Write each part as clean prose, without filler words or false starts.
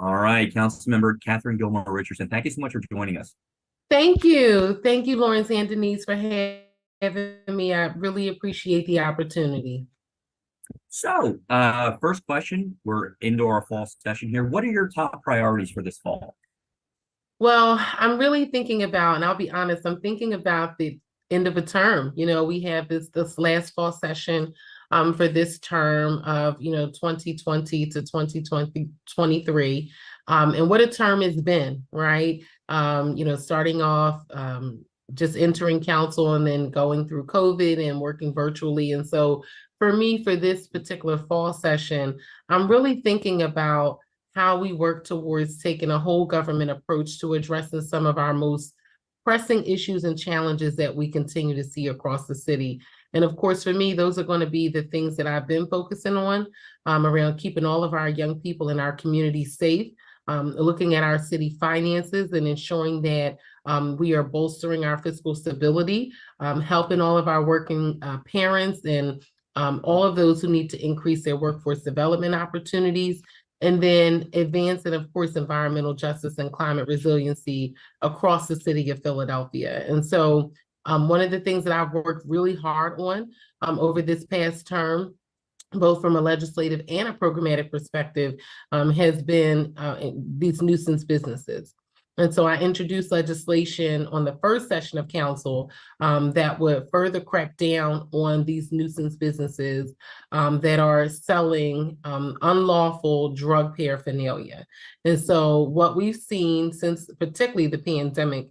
All right, Councilmember Catherine Gilmore Richardson, thank you so much for joining us. Thank you. Thank you, Lawrence and Denise, for having me. I really appreciate the opportunity. First question, we're into our fall session here. What are your top priorities for this fall? Well, I'm really thinking about, and I'll be honest, I'm thinking about the end of a term. We have this last fall session for this term of 2020 to 2023, and what a term has been, right? Starting off just entering council and then going through COVID and working virtually. And so for me, for this particular fall session, I'm really thinking about how we work towards taking a whole government approach to addressing some of our most pressing issues and challenges that we continue to see across the city. And of course, for me, those are going to be the things that I've been focusing on around keeping all of our young people in our community safe, looking at our city finances and ensuring that we are bolstering our fiscal stability, helping all of our working parents and all of those who need to increase their workforce development opportunities, and then advancing, of course, environmental justice and climate resiliency across the city of Philadelphia. And so one of the things that I've worked really hard on over this past term, both from a legislative and a programmatic perspective, has been these nuisance businesses. And so I introduced legislation on the first session of council that would further crack down on these nuisance businesses that are selling unlawful drug paraphernalia. And so what we've seen since particularly the pandemic.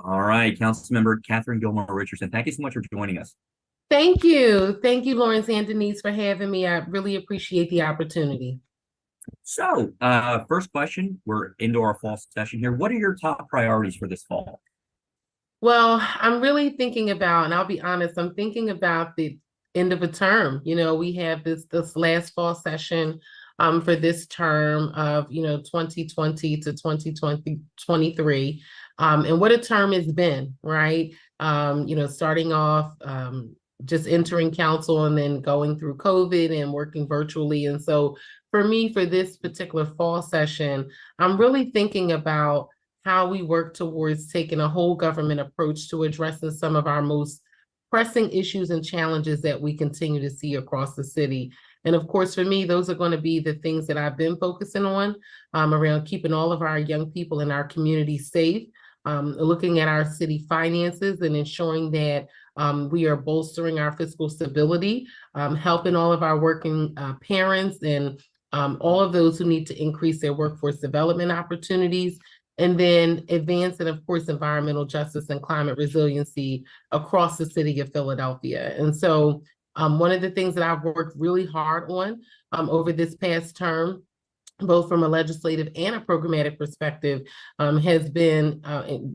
All right, Councilmember Catherine Gilmore Richardson, thank you so much for joining us. Thank you. Thank you, Lawrence and Denise, for having me. I really appreciate the opportunity. First question, we're into our fall session here. What are your top priorities for this fall? Well, I'm really thinking about, and I'll be honest, I'm thinking about the end of a term. We have this last fall session for this term of 2020 to 2023, and what a term has been, right? Starting off just entering council and then going through COVID and working virtually. And so for me, for this particular fall session, I'm really thinking about how we work towards taking a whole government approach to addressing some of our most pressing issues and challenges that we continue to see across the city. And of course, for me, those are going to be the things that I've been focusing on around keeping all of our young people in our community safe, looking at our city finances and ensuring that we are bolstering our fiscal stability, helping all of our working parents and all of those who need to increase their workforce development opportunities, and then advancing, of course, environmental justice and climate resiliency across the city of Philadelphia. And so one of the things that I've worked really hard on over this past term, both from a legislative and a programmatic perspective, has been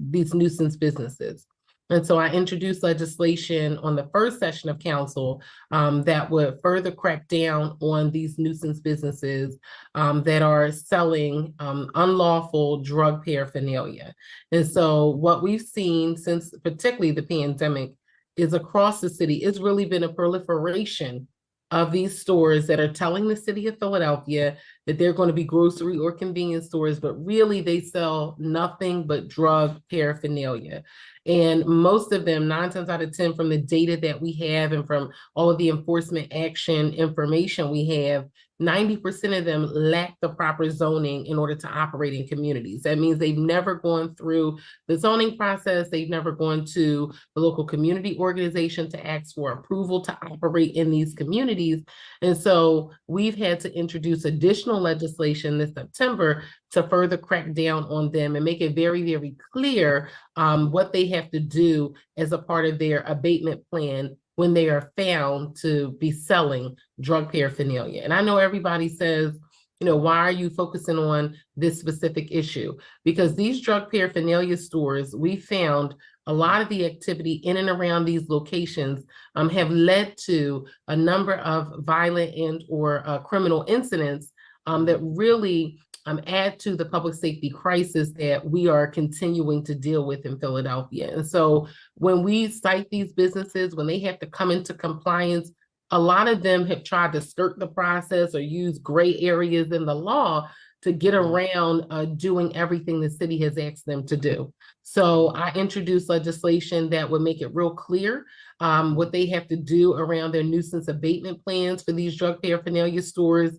these nuisance businesses. And so I introduced legislation on the first session of council that would further crack down on these nuisance businesses that are selling unlawful drug paraphernalia. And so what we've seen since particularly the pandemic is across the city, it's really been a proliferation of these stores that are telling the city of Philadelphia that they're going to be grocery or convenience stores, but really they sell nothing but drug paraphernalia. And most of them, 9 times out of 10, from the data that we have and from all of the enforcement action information we have, 90% of them lack the proper zoning in order to operate in communities. That means they've never gone through the zoning process. They've never gone to the local community organization to ask for approval to operate in these communities. And so we've had to introduce additional legislation this September to further crack down on them and make it very, very clear what they have to do as a part of their abatement plan when they are found to be selling drug paraphernalia. And I know everybody says, you know, why are you focusing on this specific issue? Because these drug paraphernalia stores, we found a lot of the activity in and around these locations have led to a number of violent and or criminal incidents that really add to the public safety crisis that we are continuing to deal with in Philadelphia. And so when we cite these businesses, when they have to come into compliance, a lot of them have tried to skirt the process or use gray areas in the law to get around doing everything the city has asked them to do. So I introduced legislation that would make it real clear what they have to do around their nuisance abatement plans for these drug paraphernalia stores,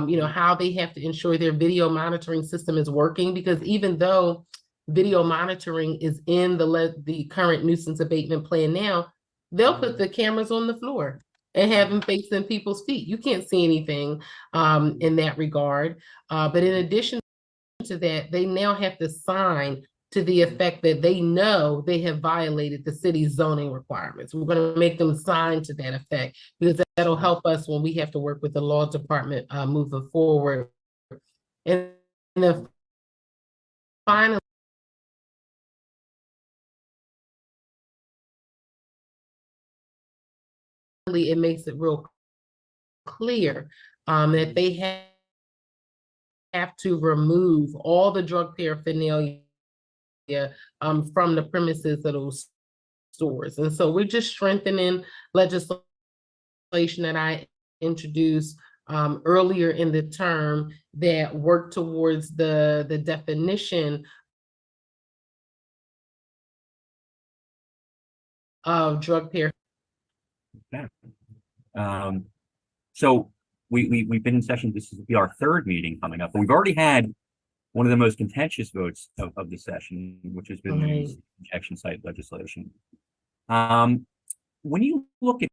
you know, how they have to ensure their video monitoring system is working, because even though video monitoring is in the current nuisance abatement plan now, they'll put the cameras on the floor and have them facing people's feet. You can't see anything in that regard. But in addition to that, they now have to sign to the effect that they know they have violated the city's zoning requirements. We're going to make them sign to that effect because that'll help us when we have to work with the law department moving forward. And then finally, it makes it real clear that they have to remove all the drug paraphernalia from the premises of those stores. And so we're just strengthening legislation that I introduced earlier in the term that work towards the definition of drug paraphernalia. Okay. So we've been in session. This will be our third meeting coming up, but we've already had one of the most contentious votes of the session, which has been the injection site legislation. When you look at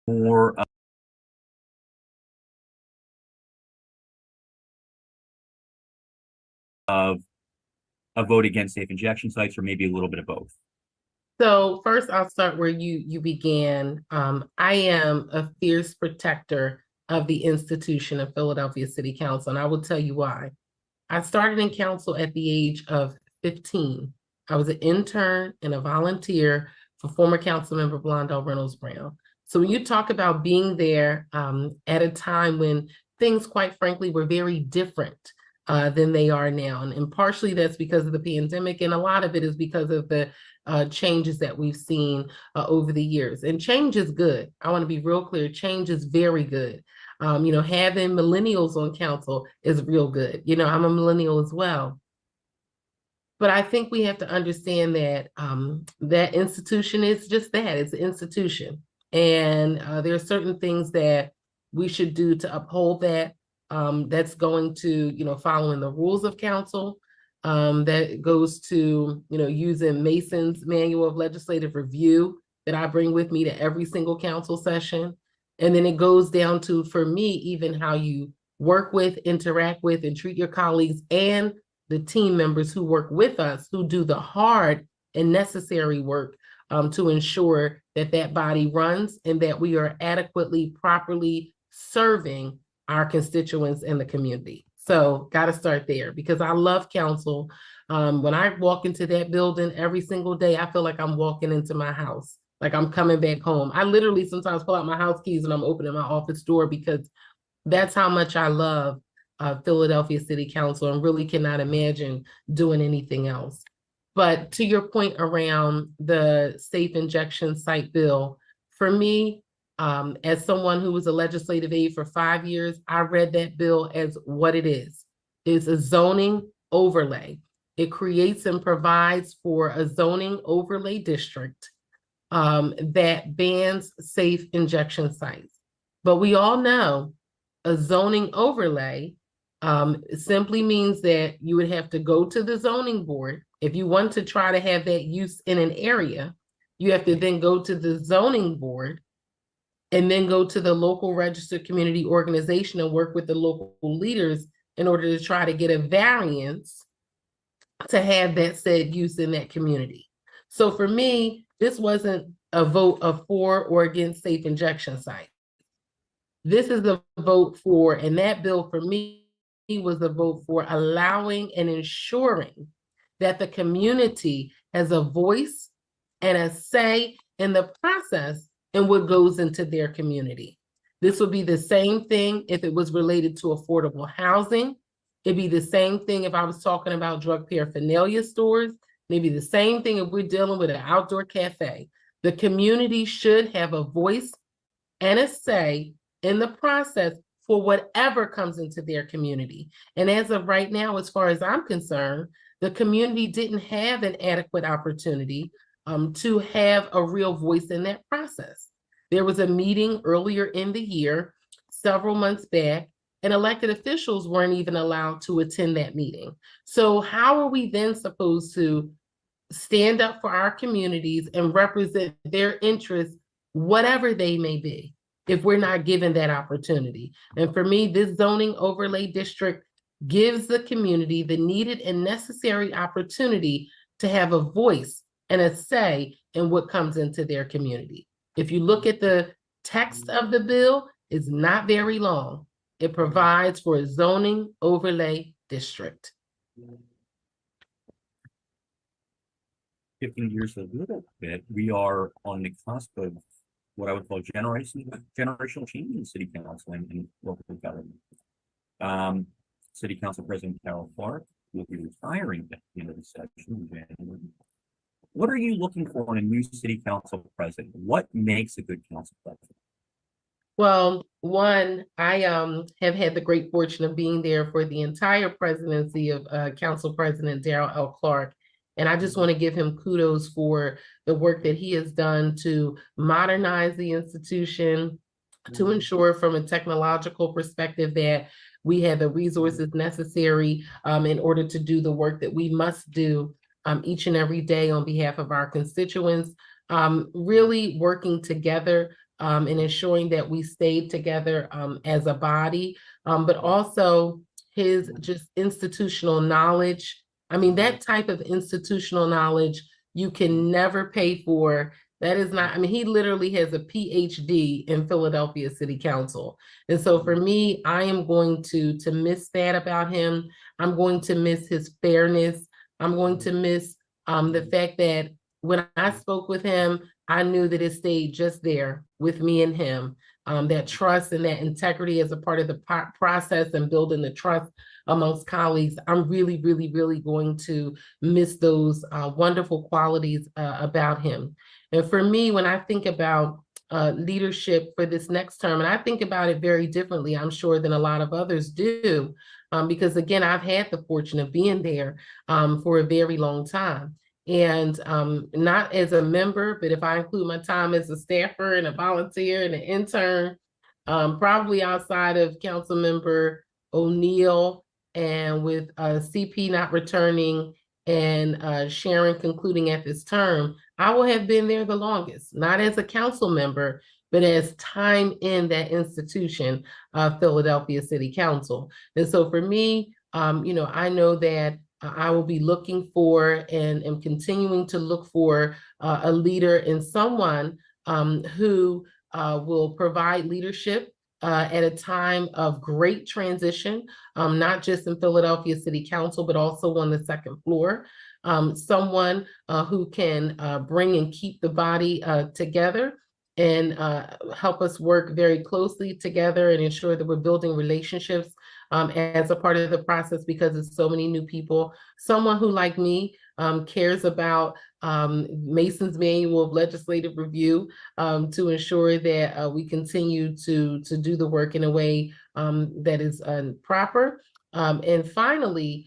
more of a vote against safe injection sites, or maybe a little bit of both? So first, I'll start where you began. I am a fierce protector of the institution of Philadelphia City Council, and I will tell you why. I started in council at the age of 15. I was an intern and a volunteer for former council member Blondell Reynolds Brown. So when you talk about being there at a time when things, quite frankly, were very different than they are now, and partially that's because of the pandemic, and a lot of it is because of the changes that we've seen over the years. And change is good. I want to be real clear. Change is very good. Having millennials on council is real good. I'm a millennial as well. But I think we have to understand that that institution is just that. It's an institution. And there are certain things that we should do to uphold that. That's going to, following the rules of council. That goes to, using Mason's Manual of Legislative Review that I bring with me to every single council session. And then it goes down to, for me, even how you work with, interact with, and treat your colleagues and the team members who work with us, who do the hard and necessary work to ensure that that body runs and that we are adequately, properly serving our constituents and the community. So got to start there, because I love council. When I walk into that building every single day, I feel like I'm walking into my house, like I'm coming back home. I literally sometimes pull out my house keys and I'm opening my office door, because that's how much I love Philadelphia City Council, and really cannot imagine doing anything else. But to your point around the safe injection site bill, for me, as someone who was a legislative aide for 5 years, I read that bill as what it is. It's a zoning overlay. It creates and provides for a zoning overlay district that bans safe injection sites. But we all know a zoning overlay simply means that you would have to go to the zoning board. If you want to try to have that use in an area, you have to then go to the zoning board and then go to the local registered community organization and work with the local leaders in order to try to get a variance to have that said use in that community. So for me, this wasn't a vote of for or against safe injection sites. This is a vote for, and that bill for me was a vote for allowing and ensuring that the community has a voice and a say in the process and what goes into their community. This would be the same thing if it was related to affordable housing. It'd be the same thing if I was talking about drug paraphernalia stores. Maybe the same thing if we're dealing with an outdoor cafe. The community should have a voice and a say in the process for whatever comes into their community. And as of right now, as far as I'm concerned, the community didn't have an adequate opportunity to have a real voice in that process. There was a meeting earlier in the year, several months back, and elected officials weren't even allowed to attend that meeting. So how are we then supposed to stand up for our communities and represent their interests, whatever they may be, if we're not given that opportunity? And for me, this zoning overlay district gives the community the needed and necessary opportunity to have a voice and a say in what comes into their community. If you look at the text of the bill, it's not very long. It provides for a zoning overlay district. 15 years a little bit, we are on the cusp of what I would call generational change in city council and local government. City Council President Carol Clark will be retiring at the end of the session in January. What are you looking for in a new city council president? What makes a good council president? Well, one, I have had the great fortune of being there for the entire presidency of Council President Darrell L. Clark. And I just want to give him kudos for the work that he has done to modernize the institution, to ensure from a technological perspective that we have the resources necessary in order to do the work that we must do each and every day on behalf of our constituents, really working together and ensuring that we stayed together as a body, but also his just institutional knowledge. I mean, that type of institutional knowledge you can never pay for. That is not, I mean, he literally has a PhD in Philadelphia City Council. And so for me, I am going to miss that about him. I'm going to miss his fairness. I'm going to miss the fact that when I spoke with him, I knew that it stayed just there with me and him. That trust and that integrity as a part of the process and building the trust amongst colleagues. I'm really, really, really going to miss those wonderful qualities about him. And for me, when I think about leadership for this next term, and I think about it very differently, I'm sure, than a lot of others do, because again, I've had the fortune of being there for a very long time. And not as a member, but if I include my time as a staffer and a volunteer and an intern, probably outside of Council Member O'Neill and with CP not returning and Sharon concluding at this term, I will have been there the longest, not as a council member, but as time in that institution of Philadelphia City Council. And so for me, I know that I will be looking for and continuing to look for a leader and someone who will provide leadership at a time of great transition, not just in Philadelphia City Council, but also on the second floor. Someone who can bring and keep the body together and help us work very closely together and ensure that we're building relationships as a part of the process, because there's so many new people. Someone who, like me, cares about Mason's Manual of Legislative Review to ensure that we continue to do the work in a way that is proper. And finally,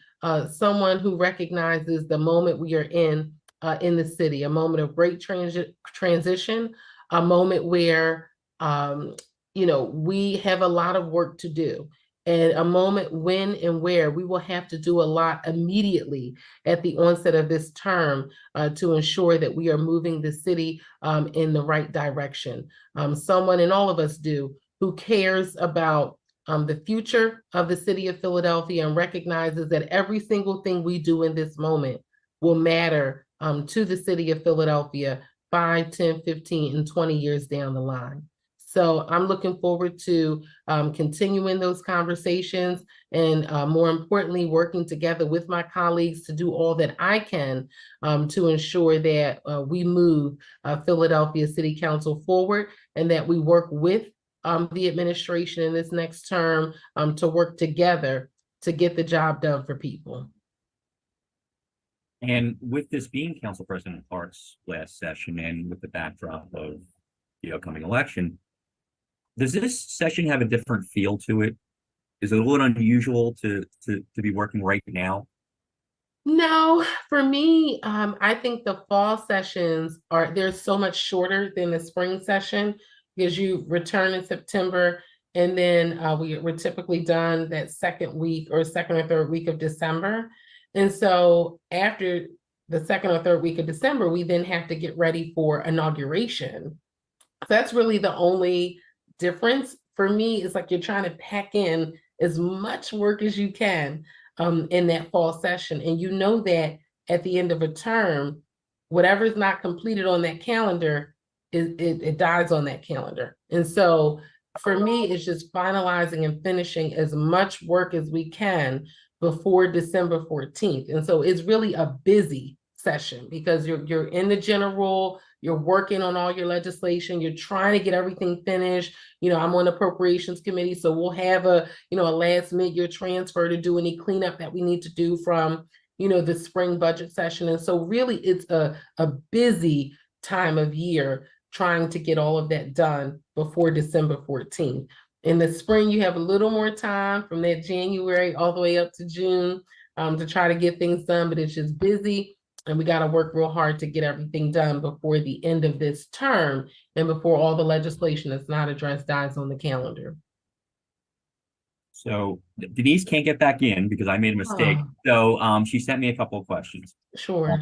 someone who recognizes the moment we are in the city, a moment of great transition, a moment where we have a lot of work to do, and a moment when and where we will have to do a lot immediately at the onset of this term to ensure that we are moving the city in the right direction. Someone, and all of us do, who cares about the future of the city of Philadelphia and recognizes that every single thing we do in this moment will matter to the city of Philadelphia 5, 10, 15, and 20 years down the line. So I'm looking forward to continuing those conversations and more importantly, working together with my colleagues to do all that I can to ensure that we move Philadelphia City Council forward, and that we work with the administration in this next term to work together to get the job done for people. And with this being Council President Clark's last session, and with the backdrop of the upcoming election, does this session have a different feel to it? Is it a little unusual to be working right now? No, for me, I think the fall sessions they're so much shorter than the spring session, because you return in September, and then we're typically done that second week or second or third week of December. And so after the second or third week of December, we then have to get ready for inauguration. So that's really the only difference for me. Is like you're trying to pack in as much work as you can in that fall session. And you know that at the end of a term, whatever is not completed on that calendar, it dies on that calendar. And so for me, it's just finalizing and finishing as much work as we can before December 14th. And so it's really a busy session, because you're in the general, you're working on all your legislation, you're trying to get everything finished. I'm on the appropriations committee, so we'll have a last mid-year transfer to do any cleanup that we need to do from the spring budget session. And so really it's a busy time of year trying to get all of that done before December 14th. In the spring, you have a little more time from that January all the way up to June to try to get things done, but it's just busy. And we got to work real hard to get everything done before the end of this term and before all the legislation that's not addressed dies on the calendar. So Denise can't get back in because I made a mistake. So she sent me a couple of questions. Sure.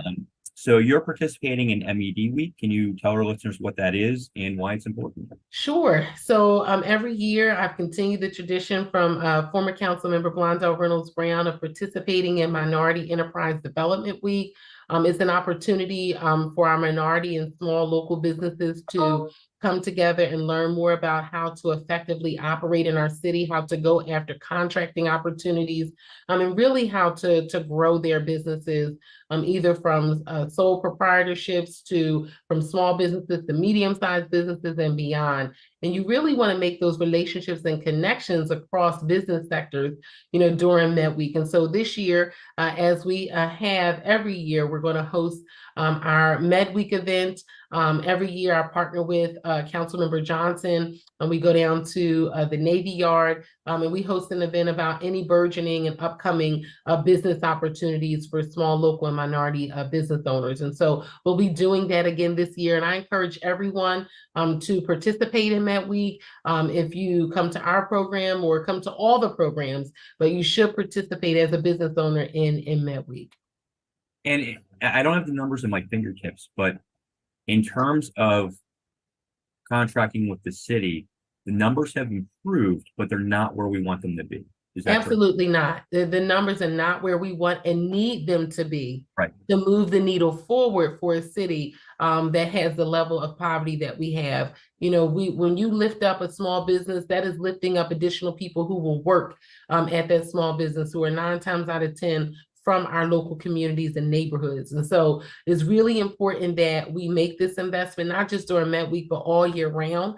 So you're participating in MED Week. Can you tell our listeners what that is and why it's important? Sure. So every year I've continued the tradition from former council member Blondell Reynolds Brown of participating in Minority Enterprise Development Week. It's an opportunity for our minority and small local businesses to come together and learn more about how to effectively operate in our city, how to go after contracting opportunities, and really how to grow their businesses, either from sole proprietorships to from small businesses to medium-sized businesses and beyond. And you really want to make those relationships and connections across business sectors, during Med Week. And so this year, as we have every year, we're going to host our Med Week event. Every year I partner with Councilmember Johnson, and we go down to the Navy Yard, and we host an event about any burgeoning and upcoming business opportunities for small, local, and minority business owners. And so we'll be doing that again this year. And I encourage everyone to participate in that week. If you come to our program or come to all the programs, but you should participate as a business owner in Med Week. And I don't have the numbers in my fingertips, but in terms of contracting with the city, the numbers have improved, but they're not where we want them to be. Is that Absolutely correct? not. The numbers are not where we want and need them to be, Right. to move the needle forward for a city that has the level of poverty that we have. When you lift up a small business, that is lifting up additional people who will work at that small business, who are 9 times out of 10 from our local communities and neighborhoods. And so it's really important that we make this investment, not just during Med Week, but all year round,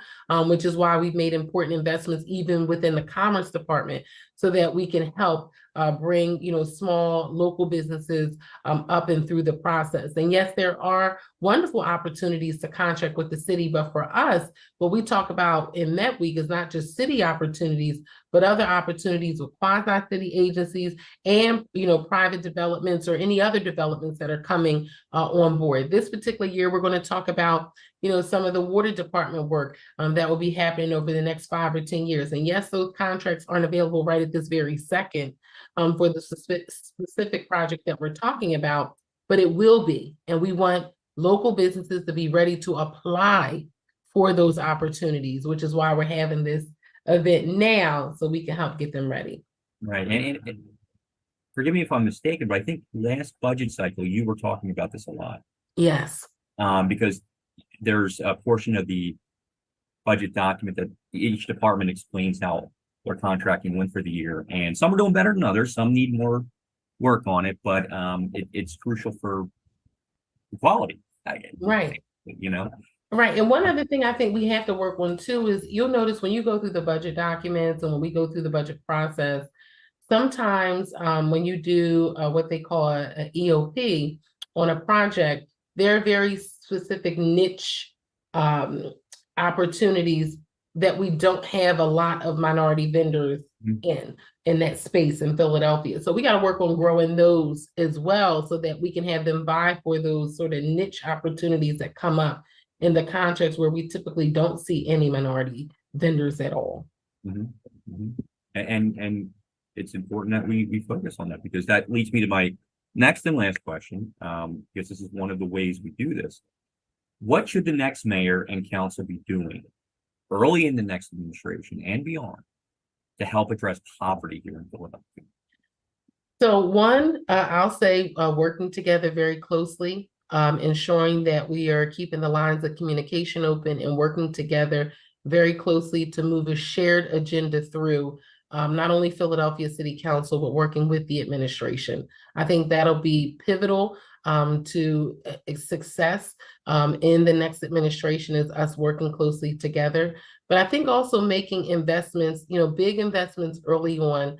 which is why we've made important investments even within the Commerce Department, so that we can help bring, small local businesses up and through the process. And yes, there are wonderful opportunities to contract with the city, but for us, what we talk about in Med Week is not just city opportunities, but other opportunities with quasi-city agencies and, private developments or any other developments that are coming on board. This particular year, we're going to talk about, some of the water department work that will be happening over the next 5 or 10 years. And yes, those contracts aren't available right at this very second for the specific project that we're talking about, but it will be. And we want local businesses to be ready to apply for those opportunities, which is why we're having this event now, so we can help get them ready. Right. And forgive me if I'm mistaken, but I think last budget cycle, you were talking about this a lot. Yes. Because there's a portion of the budget document that each department explains how their contracting went for the year. And some are doing better than others. Some need more work on it, but it's crucial for quality. Right. Right. And one other thing I think we have to work on too is, you'll notice when you go through the budget documents and when we go through the budget process, sometimes when you do what they call an EOP on a project, there are very specific niche opportunities that we don't have a lot of minority vendors in that space in Philadelphia. So we got to work on growing those as well, so that we can have them vie for those sort of niche opportunities that come up in the contracts where we typically don't see any minority vendors at all. And it's important that we focus on that, because that leads me to my next and last question, because this is one of the ways we do this. What should the next mayor and council be doing early in the next administration and beyond to help address poverty here in Philadelphia? So one, I'll say working together very closely, ensuring that we are keeping the lines of communication open and working together very closely to move a shared agenda through not only Philadelphia City Council, but working with the administration. I think that'll be pivotal to success in the next administration, is us working closely together. But I think also making investments, big investments early on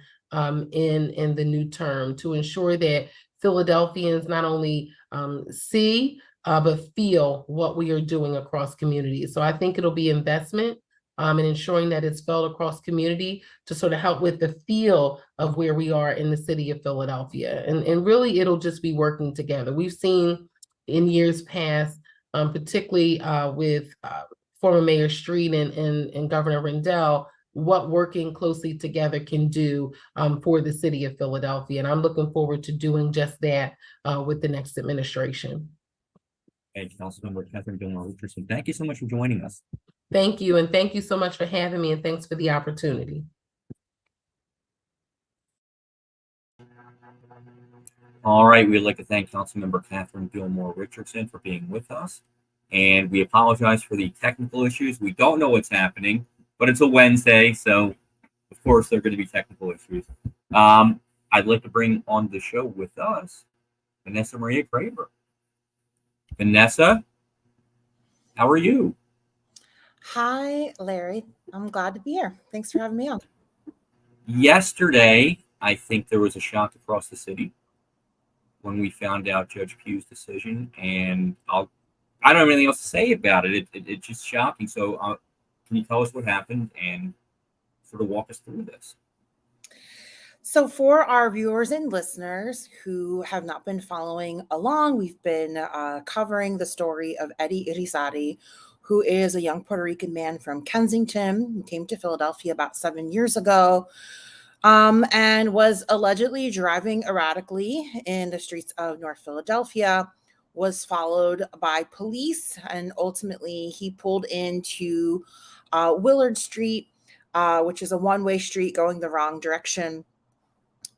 in the new term, to ensure that Philadelphians not only see, but feel what we are doing across communities. So I think it'll be investment and ensuring that it's felt across community to sort of help with the feel of where we are in the city of Philadelphia. And really, it'll just be working together. We've seen in years past, particularly with former Mayor Street and Governor Rendell, what working closely together can do for the city of Philadelphia. And I'm looking forward to doing just that with the next administration. and Councilmember Catherine Gilmore Richardson. Thank you so much for joining us. Thank you, and thank you so much for having me, and thanks for the opportunity. All right, we'd like to thank Councilmember Catherine Gilmore Richardson for being with us. And we apologize for the technical issues. We don't know what's happening, but it's a Wednesday, so of course there are going to be technical issues. I'd like to bring on the show with us Vanessa Maria Craver. Vanessa, how are you? Hi, Larry. I'm glad to be here. Thanks for having me on. Yesterday, I think there was a shock across the city when we found out Judge Pugh's decision, and I don't have anything else to say about it. It's just shocking. So, can you tell us what happened and sort of walk us through this? So, for our viewers and listeners who have not been following along, we've been covering the story of Eddie Irizarry, who is a young Puerto Rican man from Kensington who came to Philadelphia about 7 years ago, and was allegedly driving erratically in the streets of North Philadelphia, was followed by police, and ultimately he pulled into Willard Street, which is a one-way street going the wrong direction.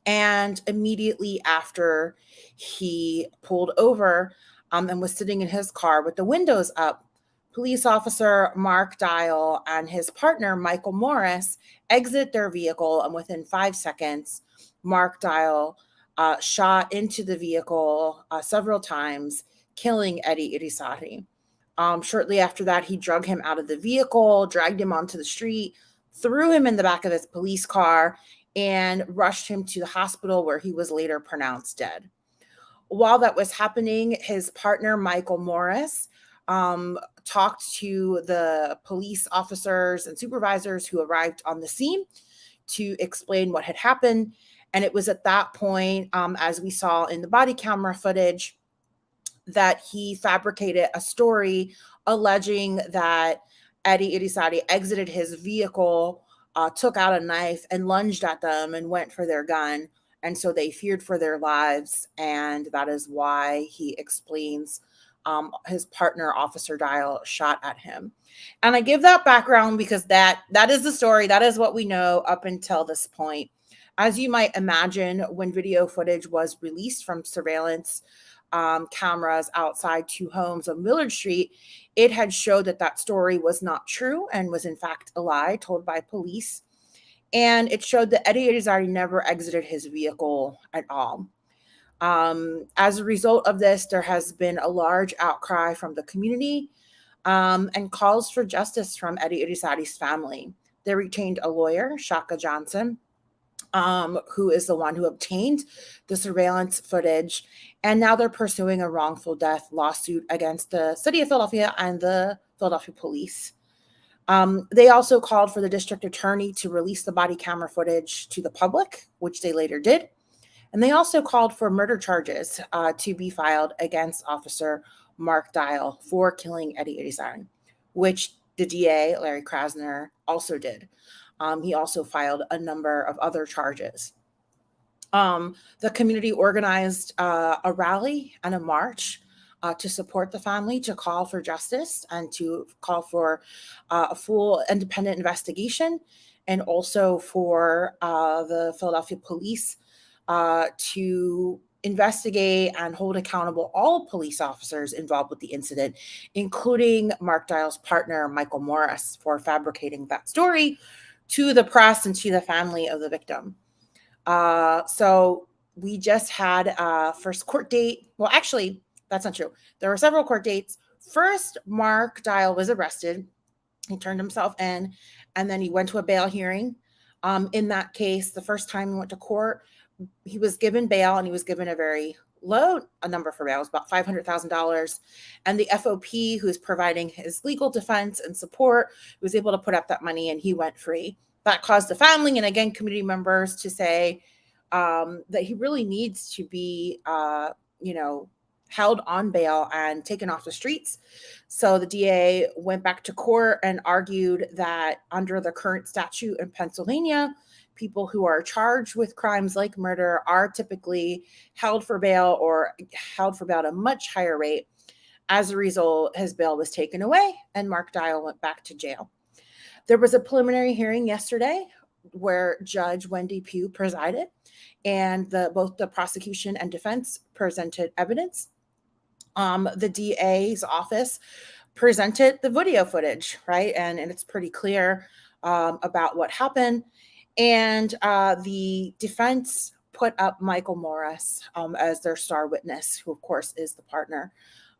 And immediately after he pulled over and was sitting in his car with the windows up, police officer Mark Dial and his partner, Michael Morris, exit their vehicle. And within 5 seconds, Mark Dial shot into the vehicle several times, killing Eddie Irizarry. Shortly after that, he drug him out of the vehicle, dragged him onto the street, threw him in the back of his police car, and rushed him to the hospital where he was later pronounced dead. While that was happening, his partner, Michael Morris, talked to the police officers and supervisors who arrived on the scene to explain what had happened. And it was at that point, as we saw in the body camera footage, that he fabricated a story alleging that Eddie Irizarry exited his vehicle, took out a knife and lunged at them and went for their gun. And so they feared for their lives. And that is why he explains his partner, Officer Dial, shot at him. And I give that background because that is the story. That is what we know up until this point. As you might imagine, when video footage was released from surveillance cameras outside two homes on Willard Street, it had showed that story was not true and was in fact a lie told by police. And it showed that Eddie Irizarry never exited his vehicle at all. As a result of this, there has been a large outcry from the community and calls for justice from Eddie Irizarry's family. They retained a lawyer, Shaka Johnson, who is the one who obtained the surveillance footage. And now they're pursuing a wrongful death lawsuit against the city of Philadelphia and the Philadelphia police. They also called for the district attorney to release the body camera footage to the public, which they later did. And they also called for murder charges to be filed against Officer Mark Dial for killing Eddie Irizarry, which the DA, Larry Krasner, also did. He also filed a number of other charges. The community organized a rally and a march to support the family, to call for justice and to call for a full independent investigation, and also for the Philadelphia police to investigate and hold accountable all police officers involved with the incident, including Mark Dial's partner, Michael Morris, for fabricating that story to the press and to the family of the victim. So we just had a first court date. Well, actually, that's not true. There were several court dates. First, Mark Dial was arrested. He turned himself in, and then he went to a bail hearing. In that case, the first time he went to court, he was given bail, and he was given a very low number for bail. It was about $500,000. And the FOP, who is providing his legal defense and support, was able to put up that money, and he went free. That caused the family and, again, community members to say that he really needs to be, held on bail and taken off the streets. So the DA went back to court and argued that under the current statute in Pennsylvania, people who are charged with crimes like murder are typically held for bail, or held for bail at a much higher rate. As a result, his bail was taken away and Mark Dial went back to jail. There was a preliminary hearing yesterday where Judge Wendy Pugh presided, and both the prosecution and defense presented evidence. The DA's office presented the video footage, right? And it's pretty clear about what happened. And the defense put up Michael Morris as their star witness, who, of course, is the partner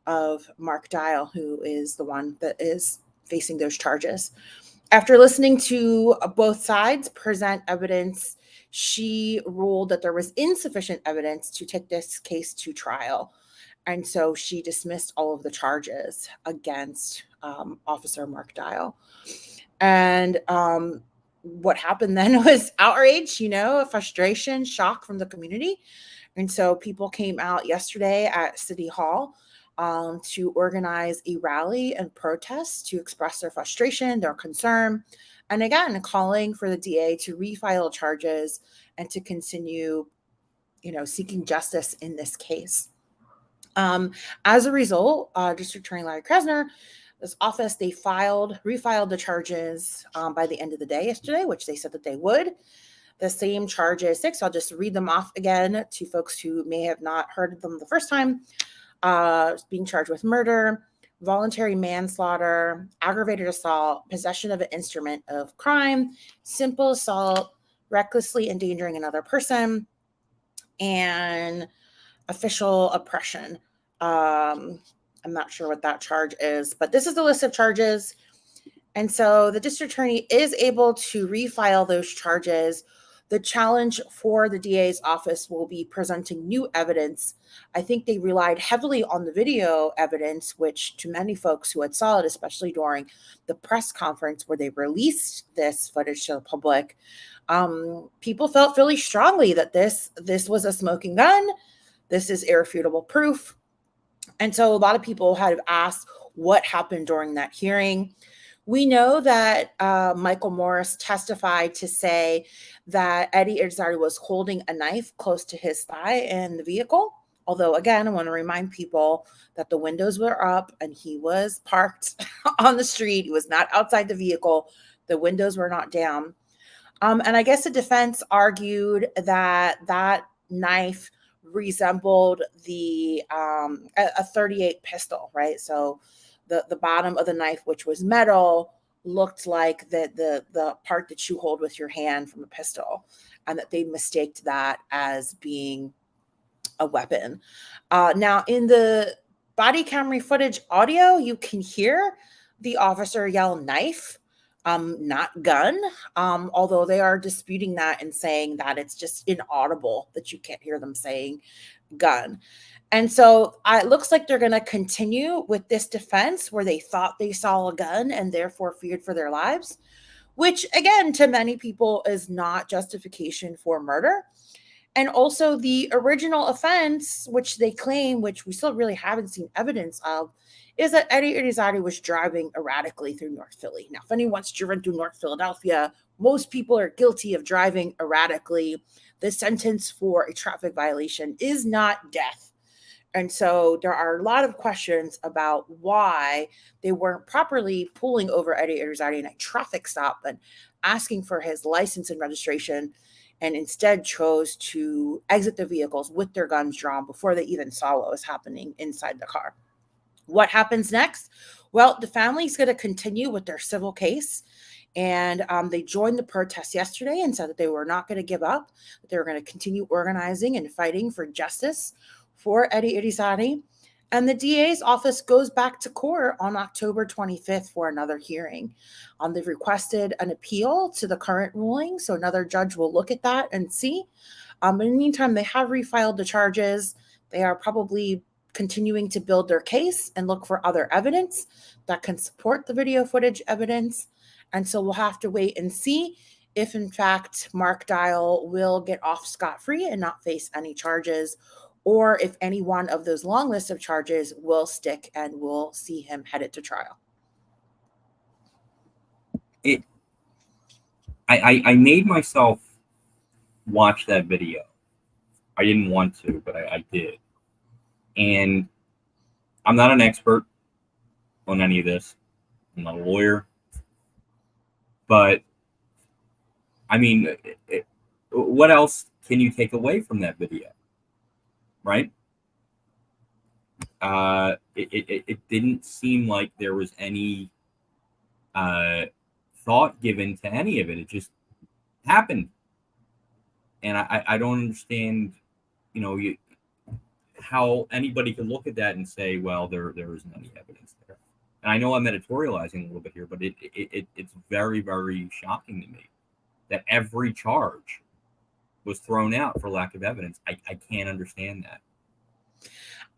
of Mark Dial, who is the one that is facing those charges. After listening to both sides present evidence, she ruled that there was insufficient evidence to take this case to trial. And so she dismissed all of the charges against Officer Mark Dial. And what happened then was outrage, frustration, shock from the community. And so people came out yesterday at City Hall to organize a rally and protest to express their frustration, their concern, and again, calling for the DA to refile charges and to continue, seeking justice in this case. As a result, District Attorney Larry McGlynn, this office, they refiled the charges by the end of the day yesterday, which they said that they would. The same charges, 6. I'll just read them off again to folks who may have not heard of them the first time. Being charged with murder, voluntary manslaughter, aggravated assault, possession of an instrument of crime, simple assault, recklessly endangering another person, and official oppression. I'm not sure what that charge is, but this is the list of charges. And so the district attorney is able to refile those charges. The challenge for the DA's office will be presenting new evidence. I think they relied heavily on the video evidence, which to many folks who had saw it, especially during the press conference where they released this footage to the public, people felt really strongly that this was a smoking gun. This is irrefutable proof. And so a lot of people had asked what happened during that hearing. We know that Michael Morris testified to say that Eddie Irizarry was holding a knife close to his thigh in the vehicle. Although, again, I want to remind people that the windows were up and he was parked on the street. He was not outside the vehicle. The windows were not down. And I guess the defense argued that that knife resembled a .38 pistol, right? So the bottom of the knife, which was metal, looked like the part that you hold with your hand from a pistol, and that they mistaked that as being a weapon. Now, in the body camera footage audio, you can hear the officer yell knife, not gun, although they are disputing that and saying that it's just inaudible, that you can't hear them saying gun. And so it looks like they're going to continue with this defense where they thought they saw a gun and therefore feared for their lives, which again, to many people is not justification for murder. And also the original offense, which they claim, which we still really haven't seen evidence of, is that Eddie Irizarry was driving erratically through North Philly. Now, if anyone's driven through North Philadelphia, most people are guilty of driving erratically. The sentence for a traffic violation is not death. And so there are a lot of questions about why they weren't properly pulling over Eddie Irizarry in a traffic stop and asking for his license and registration, and instead chose to exit the vehicles with their guns drawn before they even saw what was happening inside the car. What happens next? Well, the family's going to continue with their civil case. And they joined the protest yesterday and said that they were not going to give up, that they were going to continue organizing and fighting for justice for Eddie Irizarry. And the DA's office goes back to court on October 25th for another hearing. They've requested an appeal to the current ruling, so another judge will look at that and see. In the meantime, they have refiled the charges. They are probably continuing to build their case and look for other evidence that can support the video footage evidence. And so we'll have to wait and see if, in fact, Mark Dial will get off scot-free and not face any charges, or if any one of those long list of charges will stick and we'll see him headed to trial. I made myself watch that video. I didn't want to, but I did. And I'm not an expert on any of this. I'm not a lawyer, but I mean, what else can you take away from that video, right? It didn't seem like there was any thought given to any of it. It just happened, and I don't understand, how anybody could look at that and say, well, there isn't any evidence there. And I know I'm editorializing a little bit here, but it's very, very shocking to me that every charge was thrown out for lack of evidence. I can't understand that.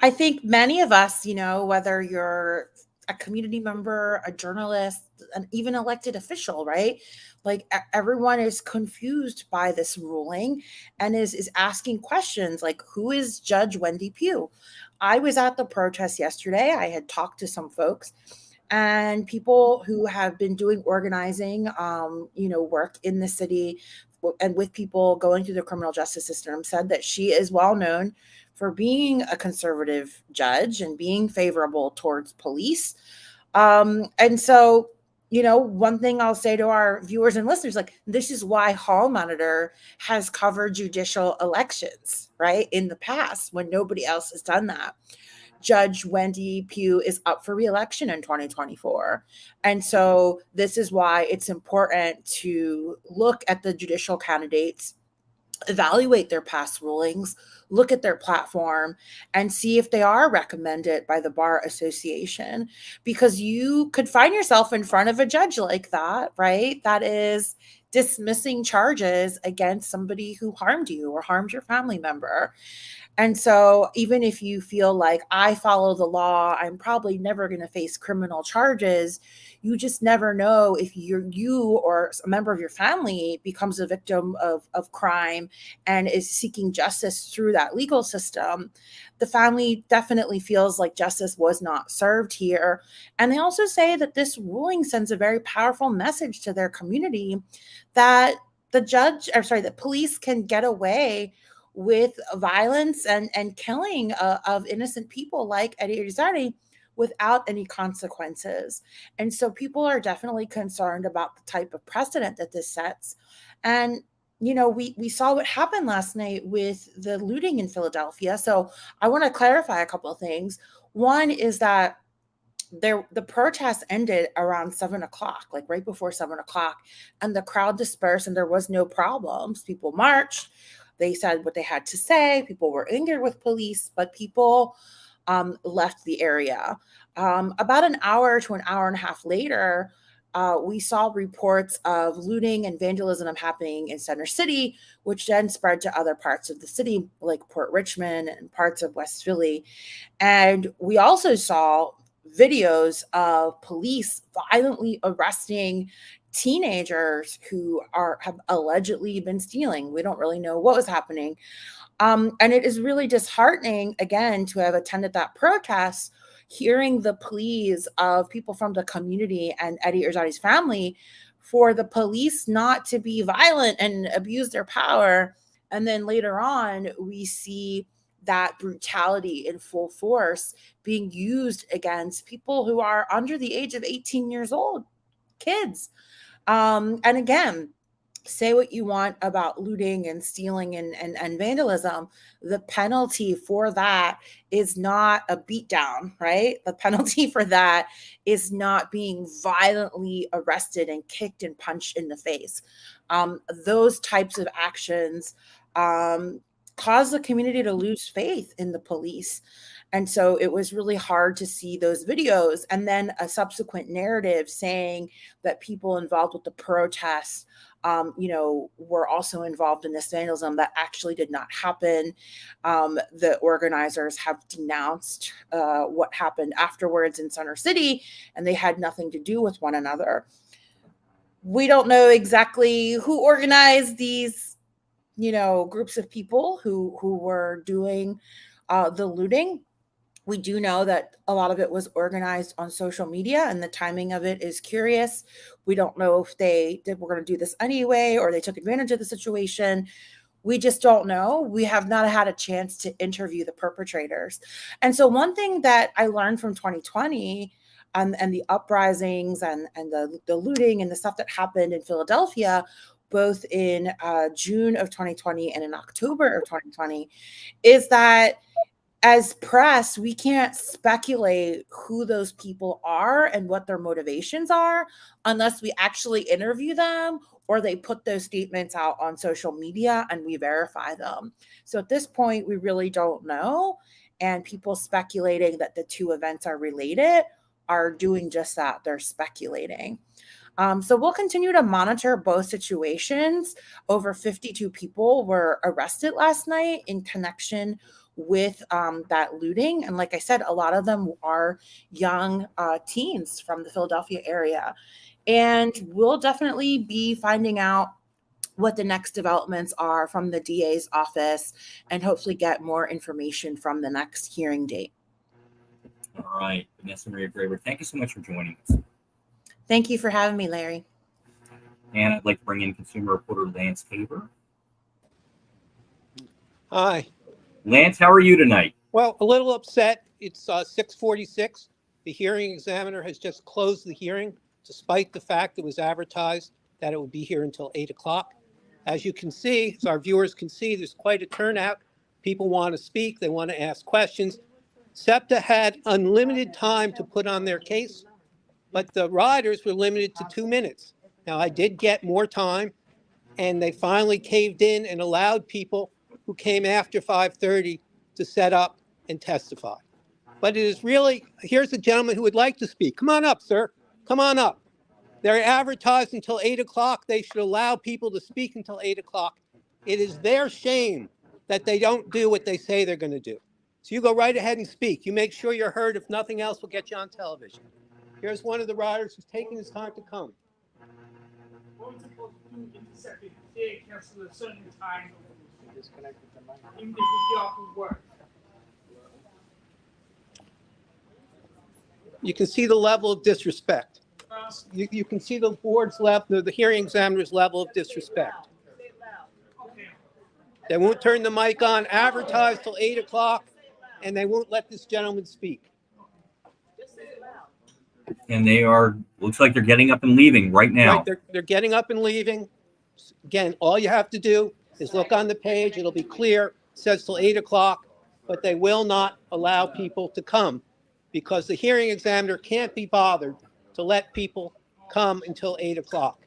I think many of us, whether you're a community member, a journalist, an even elected official, right? Like everyone is confused by this ruling and is asking questions like, who is Judge Wendy Pugh? I was at the protest yesterday. I had talked to some folks and people who have been doing organizing, work in the city and with people going through the criminal justice system said that she is well known for being a conservative judge and being favorable towards police. And so, one thing I'll say to our viewers and listeners, like, this is why Hall Monitor has covered judicial elections, right? In the past, when nobody else has done that. Judge Wendy Pugh is up for re-election in 2024. And so this is why it's important to look at the judicial candidates, evaluate their past rulings, look at their platform, and see if they are recommended by the Bar Association, because you could find yourself in front of a judge like that, right? That is dismissing charges against somebody who harmed you or harmed your family member. And so even if you feel like I follow the law, I'm probably never going to face criminal charges, you just never know if you or a member of your family becomes a victim of crime and is seeking justice through that legal system. The family definitely feels like justice was not served here. And they also say that this ruling sends a very powerful message to their community that the police can get away with violence and killing of innocent people like Eddie Irizarry without any consequences. And so people are definitely concerned about the type of precedent that this sets. And we saw what happened last night with the looting in Philadelphia. So I want to clarify a couple of things. One is that the protest ended around 7 o'clock, like right before 7 o'clock, and the crowd dispersed and there was no problems. People marched. They said what they had to say. People were angered with police, but people left the area. About an hour to an hour and a half later, we saw reports of looting and vandalism happening in Center City, which then spread to other parts of the city, like Port Richmond and parts of West Philly. And we also saw videos of police violently arresting teenagers who have allegedly been stealing. We don't really know what was happening. And it is really disheartening, again, to have attended that protest, hearing the pleas of people from the community and Eddie Irizarry's family for the police not to be violent and abuse their power. And then later on, we see that brutality in full force being used against people who are under the age of 18 years old, kids. And again, say what you want about looting and stealing and vandalism. The penalty for that is not a beatdown, right? The penalty for that is not being violently arrested and kicked and punched in the face. Those types of actions cause the community to lose faith in the police. And so it was really hard to see those videos and then a subsequent narrative saying that people involved with the protests were also involved in this vandalism. That actually did not happen. The organizers have denounced what happened afterwards in Center City, and they had nothing to do with one another. We don't know exactly who organized these, groups of people who were doing the looting. We do know that a lot of it was organized on social media, and the timing of it is curious. We don't know if they were going to do this anyway or they took advantage of the situation. We just don't know. We have not had a chance to interview the perpetrators. And so one thing that I learned from 2020 and the uprisings and the looting and the stuff that happened in Philadelphia, both in June of 2020 and in October of 2020, is that as press, we can't speculate who those people are and what their motivations are unless we actually interview them or they put those statements out on social media and we verify them. So at this point, we really don't know. And people speculating that the two events are related are doing just that. They're speculating. So we'll continue to monitor both situations. Over 52 people were arrested last night in connection with that looting. And like I said, a lot of them are young teens from the Philadelphia area. And we'll definitely be finding out what the next developments are from the DA's office and hopefully get more information from the next hearing date. All right, Vanessa Maria Graber, thank you so much for joining us. Thank you for having me, Larry. And I'd like to bring in consumer reporter Lance Tabor. Hi. Lance, how are you tonight? Well, a little upset. It's 6:46. The hearing examiner has just closed the hearing, despite the fact it was advertised that it would be here until 8 o'clock. As you can see, as our viewers can see, there's quite a turnout. People want to speak. They want to ask questions. SEPTA had unlimited time to put on their case, but the riders were limited to 2 minutes. Now, I did get more time, and they finally caved in and allowed people who came after 5:30 to set up and testify. But it is really, here's a gentleman who would like to speak. Come on up, sir. Come on up. They're advertised until 8 o'clock. They should allow people to speak until 8 o'clock. It is their shame that they don't do what they say they're going to do. So you go right ahead and speak. You make sure you're heard. If nothing else, we'll get you on television. Here's one of the riders who's taking his time to come. What we're supposed to do in the second day, cancel a certain time, even if we get off of work. You can see the level of disrespect. You can see the board's level, the hearing examiner's level of disrespect. They won't turn the mic on, advertise till 8 o'clock, and they won't let this gentleman speak. And they are, looks like they're getting up and leaving right now. Right, they're getting up and leaving. Again, all you have to do is look on the page. It'll be clear. It says till 8 o'clock, but they will not allow people to come because the hearing examiner can't be bothered to let people come until 8 o'clock.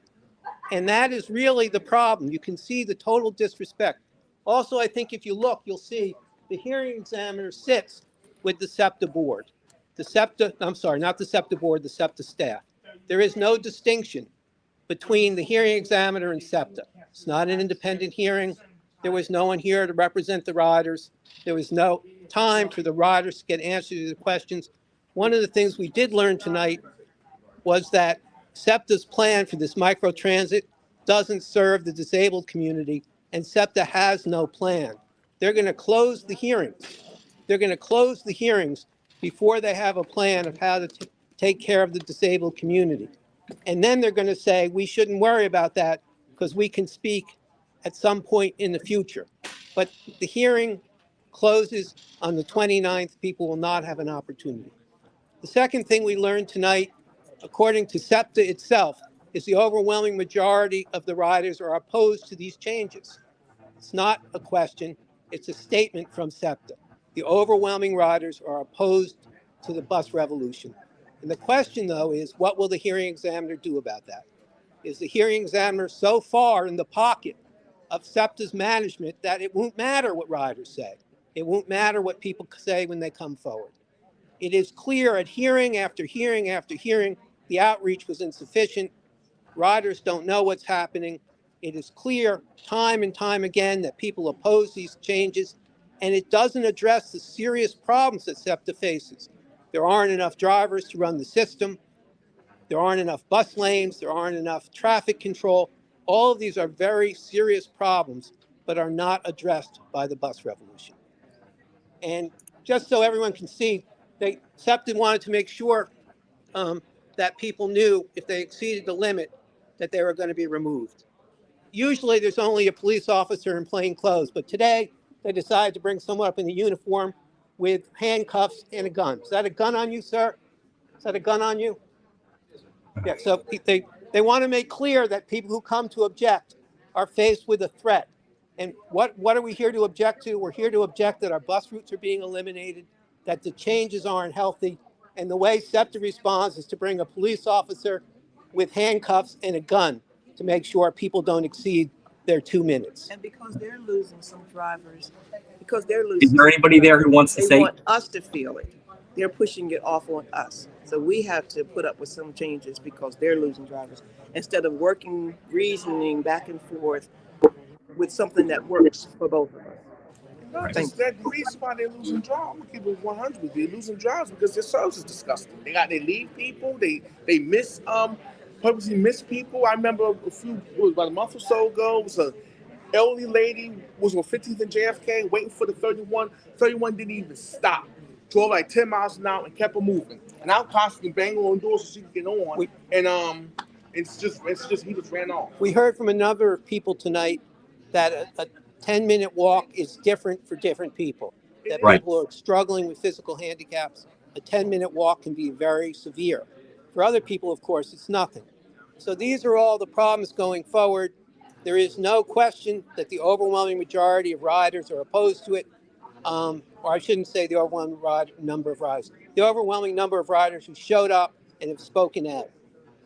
And that is really the problem. You can see the total disrespect. Also, I think if you look, you'll see the hearing examiner sits with the SEPTA board. The SEPTA, I'm sorry, not the SEPTA board, the SEPTA staff. There is no distinction between the hearing examiner and SEPTA. It's not an independent hearing. There was no one here to represent the riders. There was no time for the riders to get answers to the questions. One of the things we did learn tonight was that SEPTA's plan for this microtransit doesn't serve the disabled community, and SEPTA has no plan. They're going to close the hearings. They're going to close the hearings before they have a plan of how to take care of the disabled community. And then they're going to say, we shouldn't worry about that because we can speak at some point in the future. But the hearing closes on the 29th. People will not have an opportunity. The second thing we learned tonight, according to SEPTA itself, is the overwhelming majority of the riders are opposed to these changes. It's not a question, it's a statement from SEPTA. The overwhelming riders are opposed to the bus revolution. And the question, though, is what will the hearing examiner do about that? Is the hearing examiner so far in the pocket of SEPTA's management that it won't matter what riders say? It won't matter what people say when they come forward. It is clear at hearing after hearing after hearing, the outreach was insufficient. Riders don't know what's happening. It is clear time and time again that people oppose these changes, and it doesn't address the serious problems that SEPTA faces. There aren't enough drivers to run the system. There aren't enough bus lanes. There aren't enough traffic control. All of these are very serious problems, but are not addressed by the bus revolution. And just so everyone can see, SEPTA wanted to make sure that people knew if they exceeded the limit that they were going to be removed. usually there's only a police officer in plain clothes, but today they decided to bring someone up in a uniform with handcuffs and a gun. Is that a gun on you, sir? Is that a gun on you? Yeah, so they want to make clear that people who come to object are faced with a threat. And what are we here to object to? We're here to object that our bus routes are being eliminated, that the changes aren't healthy, and the way SEPTA responds is to bring a police officer with handcuffs and a gun to make sure people don't exceed their 2 minutes. And because they're losing some drivers, because they're Is losing, there anybody there who wants to they say? want us to feel it. They're pushing it off on us. So we have to put up with some changes because they're losing drivers instead of working, reasoning back and forth with something that works for both of us. No, just that the reason why they're losing jobs. I'm gonna keep it 100. They're losing jobs because their service is disgusting. They leave people. They miss purposely miss people. I remember about a month or so ago, it was a elderly lady was on 15th and JFK waiting for the 31. 31 didn't even stop. Drove like 10 miles an hour and kept her moving. And I was constantly banging on doors so she could get on. And it's just he just ran off. We heard from a number of people tonight that a 10-minute walk is different for different people. That Right. people are struggling with physical handicaps, a 10-minute walk can be very severe. For other people, of course, it's nothing. So these are all the problems going forward. There is no question that the overwhelming majority of riders are opposed to it. Or I shouldn't say the overwhelming number of riders. The overwhelming number of riders who showed up and have spoken out.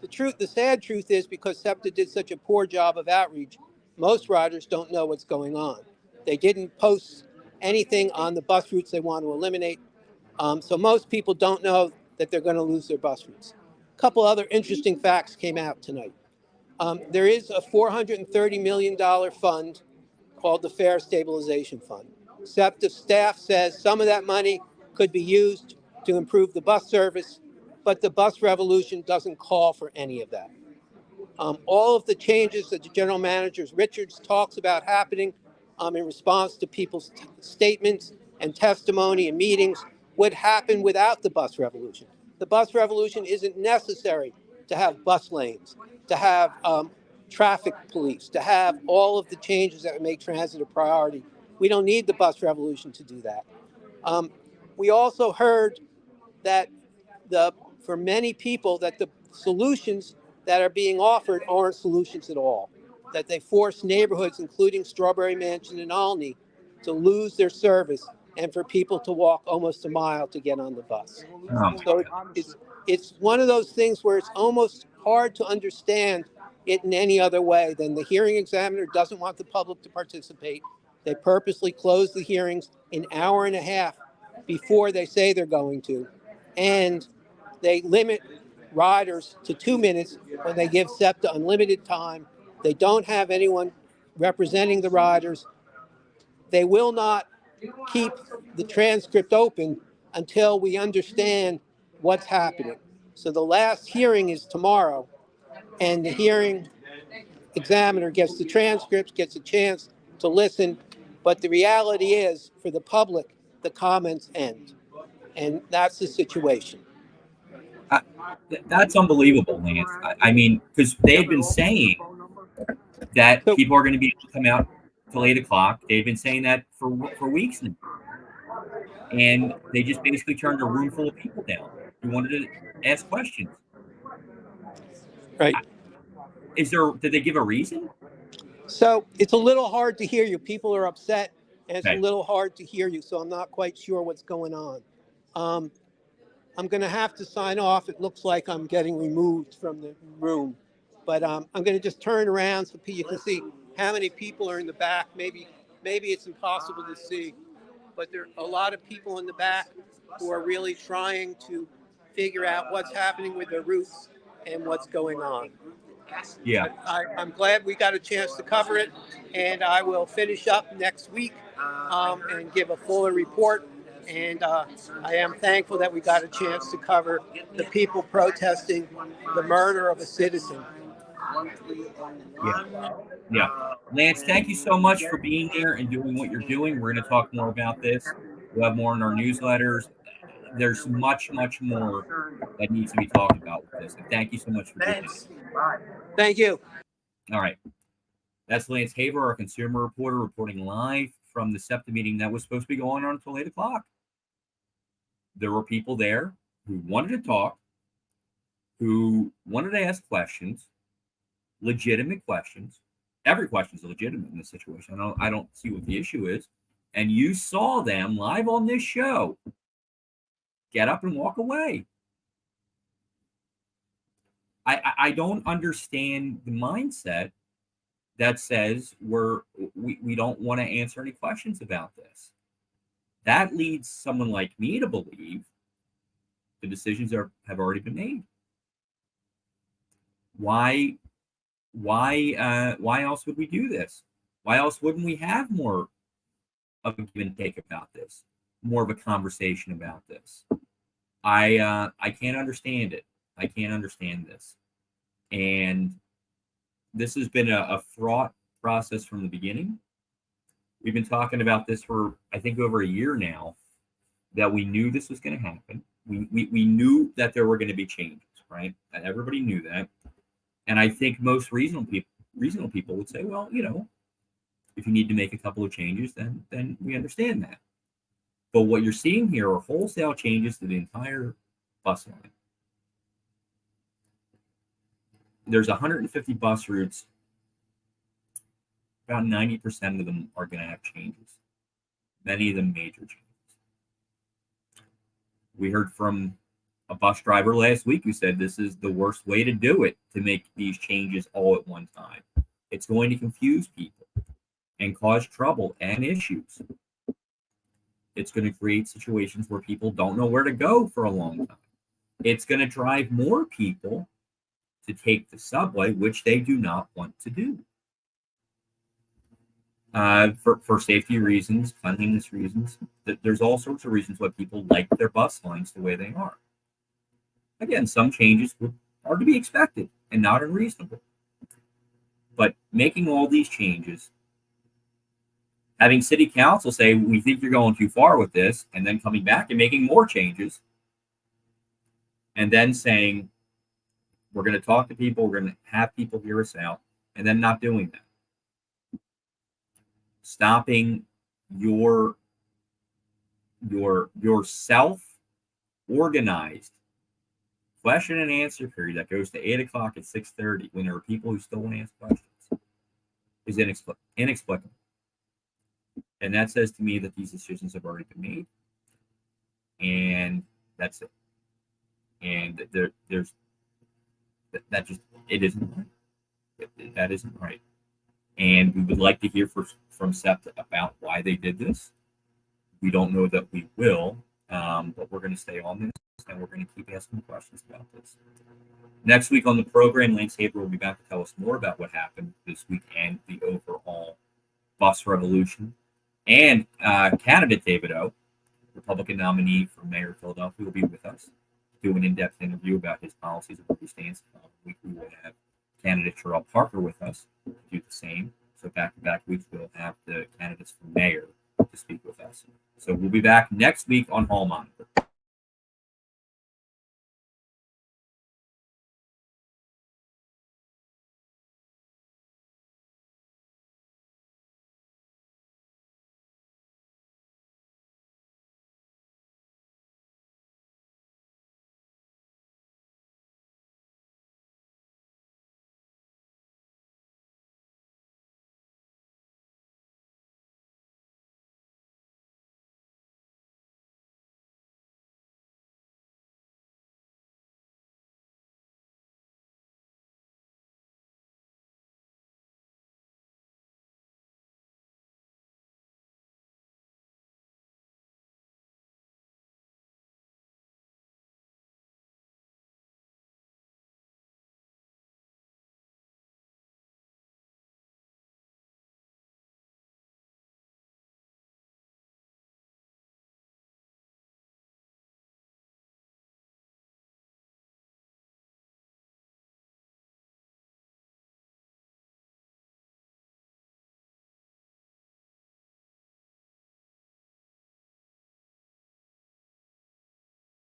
The sad truth is because SEPTA did such a poor job of outreach, most riders don't know what's going on. They didn't post anything on the bus routes they want to eliminate. So most people don't know that they're going to lose their bus routes. A couple other interesting facts came out tonight. There is a $430 million fund called the Fare Stabilization Fund. SEPTA staff says some of that money could be used to improve the bus service, but the bus revolution doesn't call for any of that. All of the changes that the general manager Richards talks about happening in response to people's statements and testimony and meetings would happen without the bus revolution. The bus revolution isn't necessary to have bus lanes, to have traffic police, to have all of the changes that would make transit a priority. We don't need the bus revolution to do that. We also heard that for many people that the solutions that are being offered aren't solutions at all, that they force neighborhoods, including Strawberry Mansion and Olney, to lose their service and for people to walk almost a mile to get on the bus. Oh. So it's one of those things where it's almost hard to understand it in any other way than the hearing examiner doesn't want the public to participate. They purposely close the hearings an hour and a half before they say they're going to, and they limit riders to 2 minutes when they give SEPTA unlimited time. They don't have anyone representing the riders. They will not keep the transcript open until we understand what's happening. So the last hearing is tomorrow, and the hearing examiner gets the transcripts, gets a chance to listen. But the reality is, for the public, the comments end. And that's the situation. That's unbelievable, Lance. I mean, because they've been saying that people are going to be able to come out till 8 o'clock. They've been saying that for weeks now. And they just basically turned a room full of people down who wanted to ask questions. Right. Did they give a reason? So it's a little hard to hear you. People are upset, and it's Okay. a little hard to hear you. So I'm not quite sure what's going on. I'm going to have to sign off. It looks like I'm getting removed from the room. But I'm going to just turn around so you can see how many people are in the back. Maybe it's impossible to see. But there are a lot of people in the back who are really trying to figure out what's happening with their routes and what's going on. Yeah. I'm glad we got a chance to cover it, and I will finish up next week and give a fuller report. And I am thankful that we got a chance to cover the people protesting the murder of a citizen. Yeah. Lance, thank you so much for being here and doing what you're doing. We're going to talk more about this. We'll have more in our newsletters. There's much, much more that needs to be talked about with this. And thank you so much for doing this. Thank you. All right. That's Lance Haver, our consumer reporter, reporting live from the SEPTA meeting that was supposed to be going on until 8 o'clock. There were people there who wanted to talk, who wanted to ask questions, legitimate questions. Every question is legitimate in this situation. I don't see what the issue is. And you saw them live on this show get up and walk away. I don't understand the mindset that says we don't want to answer any questions about this. That leads someone like me to believe the decisions have already been made. Why else would we do this? Why else wouldn't we have more of a give and take about this? More of a conversation about this? I can't understand it. I can't understand this. And this has been a fraught process from the beginning. We've been talking about this for, I think, over a year now, that we knew this was going to happen. We knew that there were going to be changes, right? And everybody knew that. And I think most reasonable people would say, well, you know, if you need to make a couple of changes, then we understand that. But what you're seeing here are wholesale changes to the entire bus line. There's 150 bus routes. About 90% of them are going to have changes. Many of them major changes. We heard from a bus driver last week who said this is the worst way to do it, to make these changes all at one time. It's going to confuse people and cause trouble and issues. It's going to create situations where people don't know where to go for a long time. It's going to drive more people to take the subway, which they do not want to do. For safety reasons, cleanliness reasons, there's all sorts of reasons why people like their bus lines the way they are. Again, some changes are to be expected and not unreasonable. But making all these changes, having city council say, we think you're going too far with this, and then coming back and making more changes, and then saying, we're going to talk to people, we're going to have people hear us out, and then not doing that. Stopping your self-organized question and answer period that goes to 8 o'clock at 6:30 when there are people who still want to ask questions is inexplicable. And that says to me that these decisions have already been made. And that's it. And there's that just, it isn't right. That isn't right. And we would like to hear from SEPTA about why they did this. We don't know that we will, but we're going to stay on this, and we're going to keep asking questions about this. Next week on the program, Lance Haber will be back to tell us more about what happened this week and the overall bus revolution. And candidate David O, Republican nominee for mayor of Philadelphia, will be with us, do an in-depth interview about his policies and where he stands. We will have candidate Terrell Parker with us to do the same. So back-to-back weeks, we'll have the candidates for mayor to speak with us. So we'll be back next week on Hall Monitor.